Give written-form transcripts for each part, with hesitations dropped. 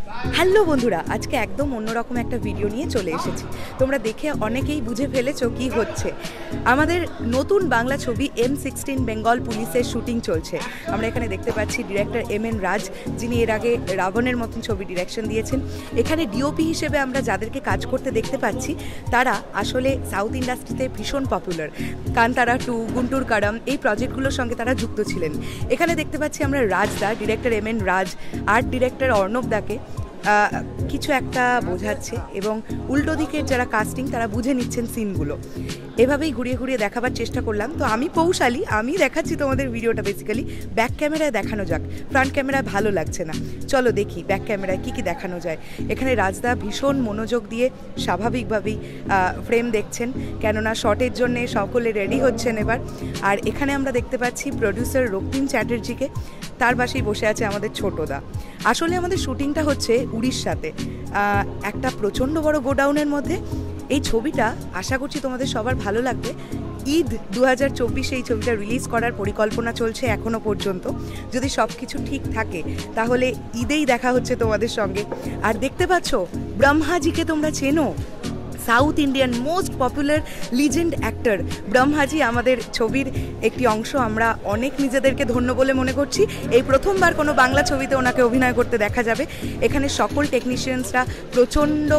Hello বন্ধুরা, আজকে একদম অন্যরকম একটা ভিডিও নিয়ে চলে এসেছি। তোমরা দেখে অনেকেই বুঝে ফেলেছো কি হচ্ছে। আমাদের নতুন বাংলা ছবি M16 বেঙ্গল পুলিশের শুটিং চলছে। আমরা এখানে দেখতে পাচ্ছি ডিরেক্টর MN রাজ, যিনি এর আগে রাবণের মতন ছবি ডিরেকশন দিয়েছেন। এখানে ডিওপি হিসেবে আমরা যাদেরকে কাজ করতে দেখতে পাচ্ছি তারা আসলে সাউথ ইন্ডাস্ট্রিতে ভীষণ পপুলার। কান্তারা 2, গুন্টুর কারাম এই প্রজেক্টগুলোর সঙ্গে তারা যুক্ত ছিলেন। এখানে দেখতে পাচ্ছি আমরা রাজদা, ডিরেক্টর MN রাজ, আর্ট ডিরেক্টর অর্ণব দাকে কিছু একটা বোঝাচ্ছে এবং উল্টো দিকের যারা কাস্টিং তারা বুঝে নিচ্ছেন সিনগুলো। এভাবেই ঘুরিয়ে ঘুরিয়ে দেখাবার চেষ্টা করলাম। তো আমি পৌশালী, আমি দেখাচ্ছি তোমাদের ভিডিওটা বেসিক্যালি ব্যাক ক্যামেরায় দেখানো যাক, ফ্রন্ট ক্যামেরায় ভালো লাগছে না। চলো দেখি ব্যাক ক্যামেরায় কী কী দেখানো যায়। এখানে রাজদা ভীষণ মনোযোগ দিয়ে স্বাভাবিকভাবেই ফ্রেম দেখছেন, কেননা শটের জন্যে সকলে রেডি হচ্ছেন এবার। আর এখানে আমরা দেখতে পাচ্ছি প্রডিউসার রক্তিম চ্যাটার্জিকে, তার পাশেই বসে আছে আমাদের ছোটদা। আসলে আমাদের শুটিংটা হচ্ছে উড়িষ্যাতে, একটা প্রচণ্ড বড় গোডাউনের মধ্যে। এই ছবিটা আশা করছি তোমাদের সবার ভালো লাগবে। ঈদ 2024 এই ছবিটা রিলিজ করার পরিকল্পনা চলছে এখনও পর্যন্ত। যদি সব কিছু ঠিক থাকে তাহলে ঈদেই দেখা হচ্ছে তোমাদের সঙ্গে। আর দেখতে পাচ্ছ ব্রহ্মাজিকে তোমরা চেনো, south Indian most popular legend actor Brahmaji আমাদের ছবির একটি অংশ। আমরা অনেক নিজেদেরকে ধন্য বলে মনে করছি, এই প্রথমবার কোনো বাংলা ছবিতে ওনাকে অভিনয় করতে দেখা যাবে। এখানে সকল টেকনিশিয়ানসরা প্রচণ্ড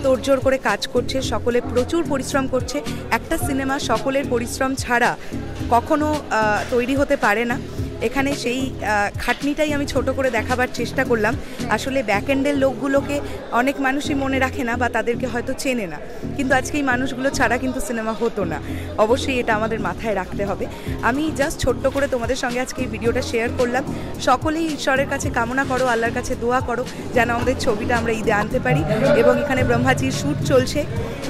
তোড়জোড় করে কাজ করছে, সকলে প্রচুর পরিশ্রম করছে। একটা সিনেমা সকলের পরিশ্রম ছাড়া কখনো তৈরি হতে পারে না। এখানে সেই খাটনিটাই আমি ছোট করে দেখাবার চেষ্টা করলাম। আসলে ব্যাক এন্ডের লোকগুলোকে অনেক মানুষই মনে রাখে না বা তাদেরকে হয়তো চেনে না, কিন্তু আজকে এই মানুষগুলো ছাড়া কিন্তু সিনেমা হতো না। অবশ্যই এটা আমাদের মাথায় রাখতে হবে। আমি জাস্ট ছোট্ট করে তোমাদের সঙ্গে আজকে এই ভিডিওটা শেয়ার করলাম। সকলেই ঈশ্বরের কাছে কামনা করো, আল্লাহর কাছে দোয়া করো যেন আমাদের ছবিটা আমরা ঈদে আনতে পারি। এবং এখানে ব্রহ্মাজির শ্যুট চলছে,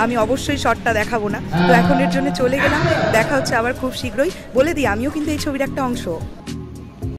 আমি অবশ্যই শটটা দেখাবো না, তো এখন এর জন্য চলে গেলাম। দেখা হচ্ছে আবার খুব শীঘ্রই। বলে দিই আমিও কিন্তু এই ছবির একটা অংশ।